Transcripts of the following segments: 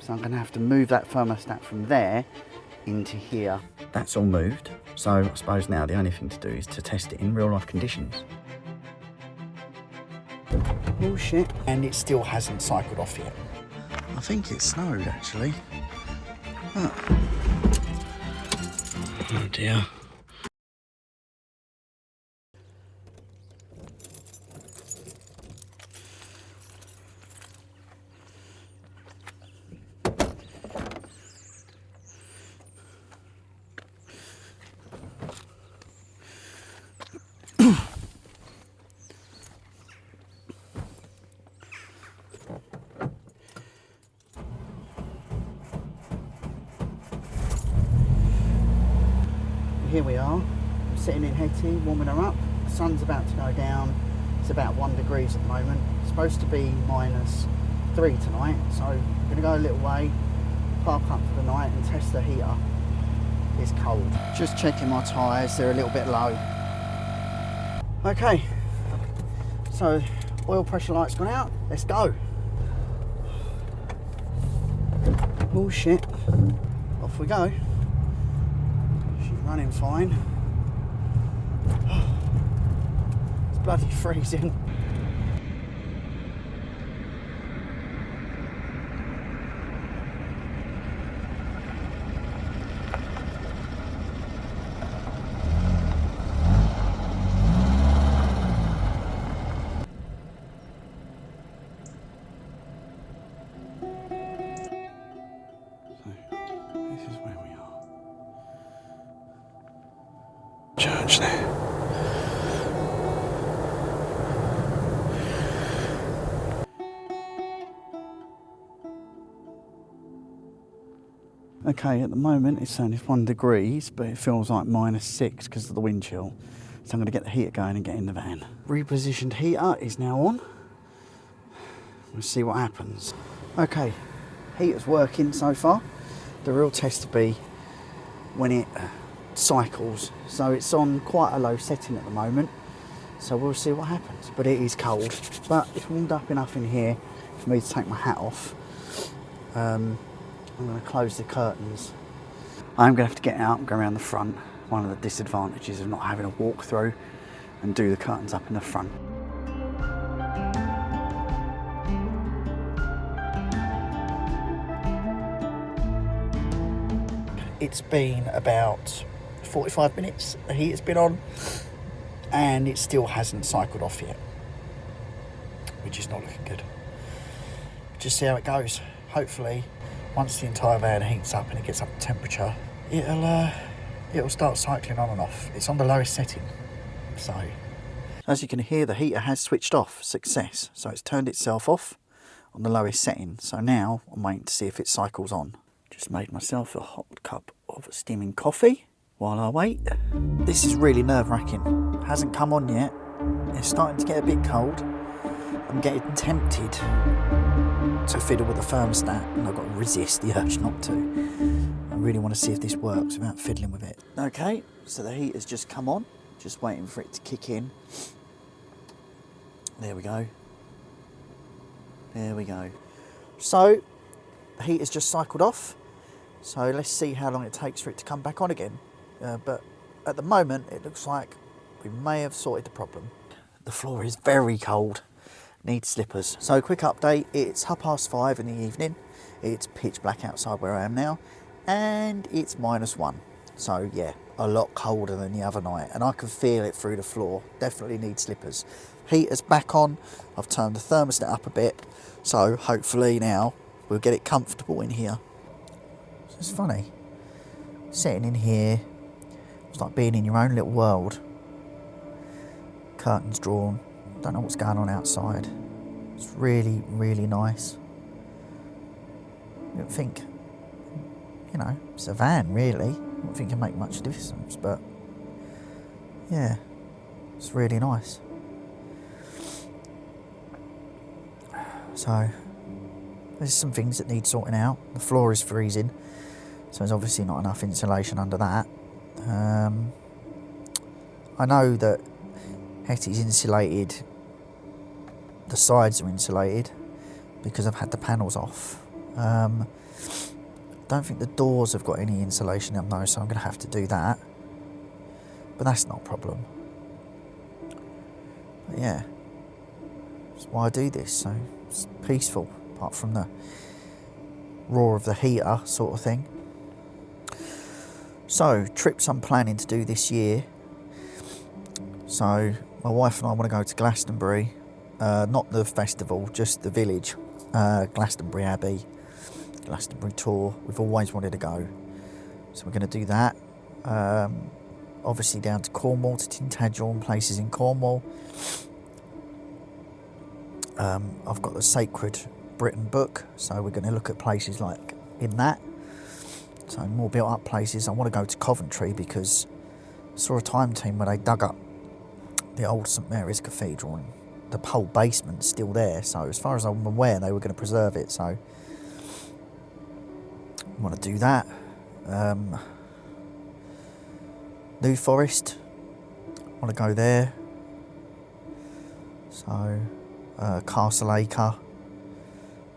So I'm going to have to move that thermostat from there into here. That's all moved, so I suppose now the only thing to do is to test it in real life conditions. Oh shit, and it still hasn't cycled off yet. I think it snowed actually. Oh dear. Here we are, I'm sitting in Hetty, warming her up. The sun's about to go down. It's about 1 degree at the moment. It's supposed to be -3 tonight, so I'm going to go a little way, park up for the night and test the heater. It's cold. Just checking my tyres, they're a little bit low. Okay, so oil pressure light's gone out, let's go. Oh shit, off we go. Running fine. It's bloody freezing. So, this is where we are. Church there. Okay, at the moment it's saying it's 1 degrees, but it feels like -6 because of the wind chill. So I'm going to get the heater going and get in the van. Repositioned heater is now on. We'll see what happens. Okay, heater's working so far. The real test will be when it cycles. So it's on quite a low setting at the moment. So we'll see what happens. But it is cold. But it's warmed up enough in here for me to take my hat off. I'm going to close the curtains. I'm going to have to get out and go around the front. One of the disadvantages of not having a walk through and do the curtains up in the front. It's been about 45 minutes the heater's been on and it still hasn't cycled off yet, which is not looking good. Just see how it goes. Hopefully once the entire van heats up and it gets up to temperature, it'll start cycling on and off. It's on the lowest setting, so as you can hear, the heater has switched off. Success. So it's turned itself off on the lowest setting. So now I'm waiting to see if it cycles on. Just made myself a hot cup of steaming coffee while I wait. This is really nerve-wracking. Hasn't come on yet. It's starting to get a bit cold. I'm getting tempted to fiddle with the thermostat and I've got to resist the urge not to. I really want to see if this works without fiddling with it. Okay, so the heater's just come on. Just waiting for it to kick in. There we go. There we go. So, the heater's just cycled off. So let's see how long it takes for it to come back on again. But at the moment, it looks like we may have sorted the problem. The floor is very cold. Needs slippers. So quick update, it's 5:30 in the evening. It's pitch black outside where I am now. And it's -1. So yeah, a lot colder than the other night. And I can feel it through the floor. Definitely need slippers. Heater's back on. I've turned the thermostat up a bit. So hopefully now we'll get it comfortable in here. It's funny. Sitting in here, it's like being in your own little world. Curtains drawn. Don't know what's going on outside. It's really, really nice. You don't think, you know, it's a van really. I don't think it can make much difference, but yeah, it's really nice. So, there's some things that need sorting out. The floor is freezing, so there's obviously not enough insulation under that. I know that Hetty's insulated, the sides are insulated because I've had the panels off. Don't think the doors have got any insulation in them though, so I'm going to have to do that. But that's not a problem. But yeah, that's why I do this, so it's peaceful, apart from the roar of the heater sort of thing. So, trips I'm planning to do this year. So, my wife and I want to go to Glastonbury. Not the festival, just the village. Glastonbury Abbey, Glastonbury tour. We've always wanted to go. So we're going to do that. Obviously down to Cornwall, to Tintagel and places in Cornwall. I've got the Sacred Britain book, so we're going to look at places like in that. So more built up places. I want to go to Coventry because I saw a time team where they dug up the old St Mary's Cathedral and the whole basement's still there. So as far as I'm aware, they were going to preserve it. So I want to do that. New Forest, I want to go there. So Castle Acre.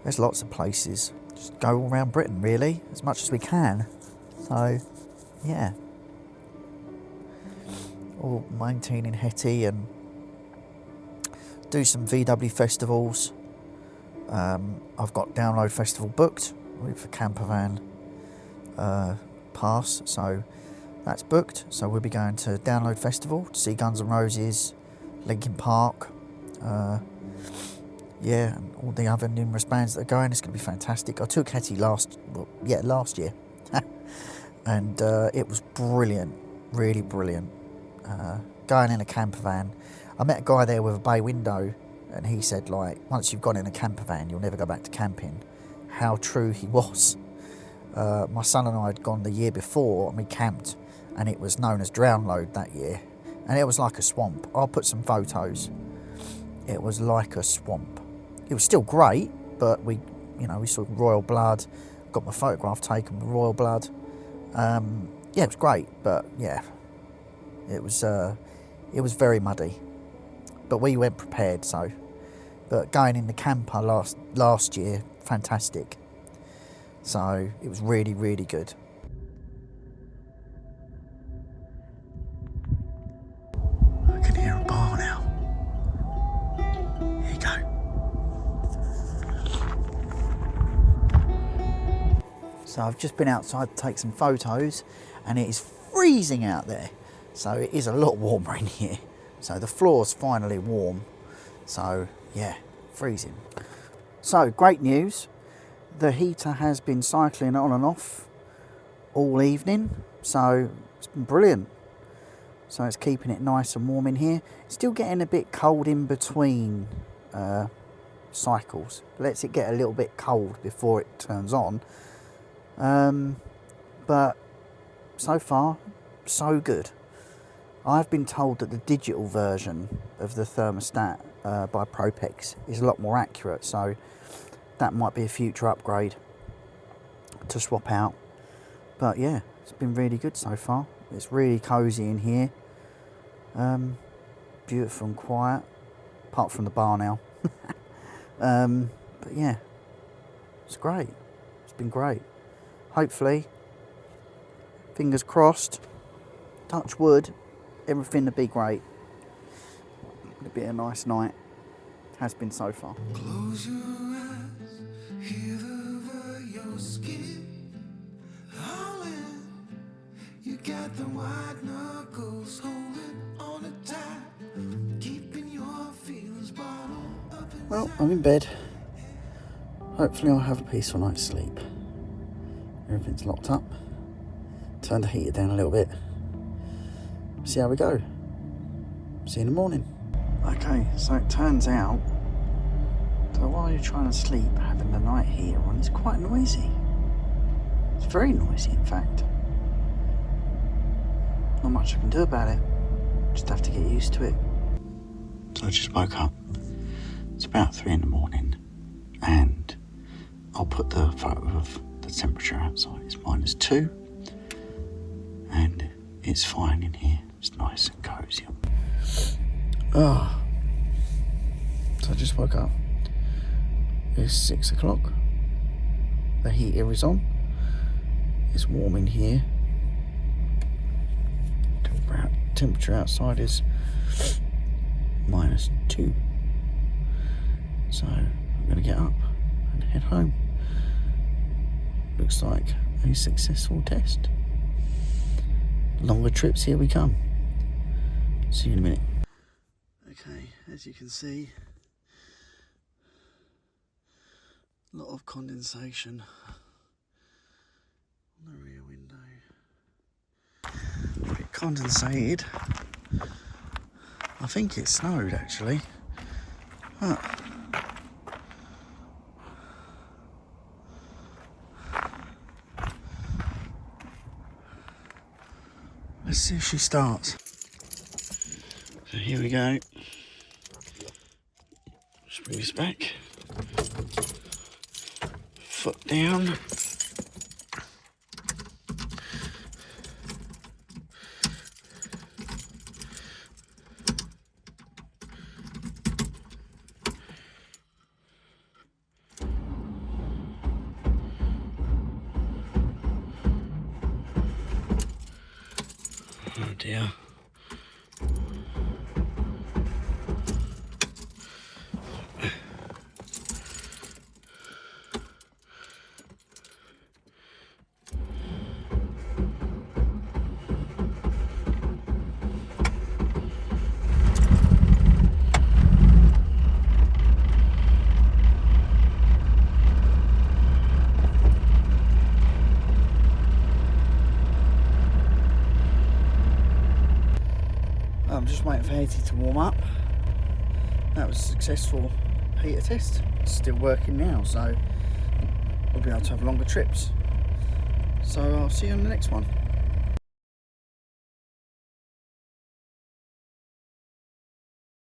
There's lots of places. Just go all around Britain, really, as much as we can. So, yeah. All maintaining Hetty and do some VW festivals. I've got Download Festival booked with the campervan pass, so that's booked. So we'll be going to Download Festival to see Guns N' Roses, Linkin Park, yeah, and all the other numerous bands that are going. It's going to be fantastic. I took Hetty last year, and it was brilliant, really brilliant. Going in a camper van. I met a guy there with a bay window, and he said, like, once you've gone in a camper van, you'll never go back to camping. How true he was. My son and I had gone the year before, and we camped, and it was known as Drownload that year, and it was like a swamp. I'll put some photos. It was like a swamp. It was still great, but we saw royal blood. Got my photograph taken with royal blood. Yeah, it was great, but yeah, it was very muddy. But we went prepared, so. But going in the camper last year, fantastic. So it was really, really good. I can hear a bar now. Here you go. So I've just been outside to take some photos, and it is freezing out there. So it is a lot warmer in here. So the floor's finally warm. So yeah, freezing. So great news. The heater has been cycling on and off all evening. So it's been brilliant. So it's keeping it nice and warm in here. It's still getting a bit cold in between cycles. Lets it get a little bit cold before it turns on. But so far, so good. I've been told that the digital version of the thermostat by Propex is a lot more accurate, so that might be a future upgrade to swap out. But yeah, it's been really good so far. It's really cosy in here. Beautiful and quiet, apart from the bar now. But yeah, it's great. It's been great. Hopefully, fingers crossed, touch wood, everything will be great. It'll be a nice night. Has been so far. Close your eyes, hear over your skin. All in, you got the white knuckles holding on it tight, keeping your feelings bottled up. Well, I'm in bed. Hopefully I'll have a peaceful night's sleep. Everything's locked up. Turn the heater down a little bit. See how we go. See you in the morning. Okay, so it turns out that while you're trying to sleep, having the night heater on is quite noisy. It's very noisy, in fact. Not much I can do about it. Just have to get used to it. So I just woke up. It's about 3 in the morning, and I'll put the photo of the temperature outside. It's -2, and it's fine in here. It's nice and cosy. So I just woke up. It's 6 o'clock. The heater is on. It's warm in here. Temperature outside is -2. So I'm going to get up and head home. Looks like a successful test. Longer trips, here we come. See you in a minute. Okay, as you can see, a lot of condensation on the rear window. A bit condensated. I think it snowed actually. But let's see if she starts. So here we go. Just bring this back. Foot down. Oh dear. I'm just waiting for Hetty to warm up. That was a successful heater test. It's still working now, so we'll be able to have longer trips. So I'll see you on the next one.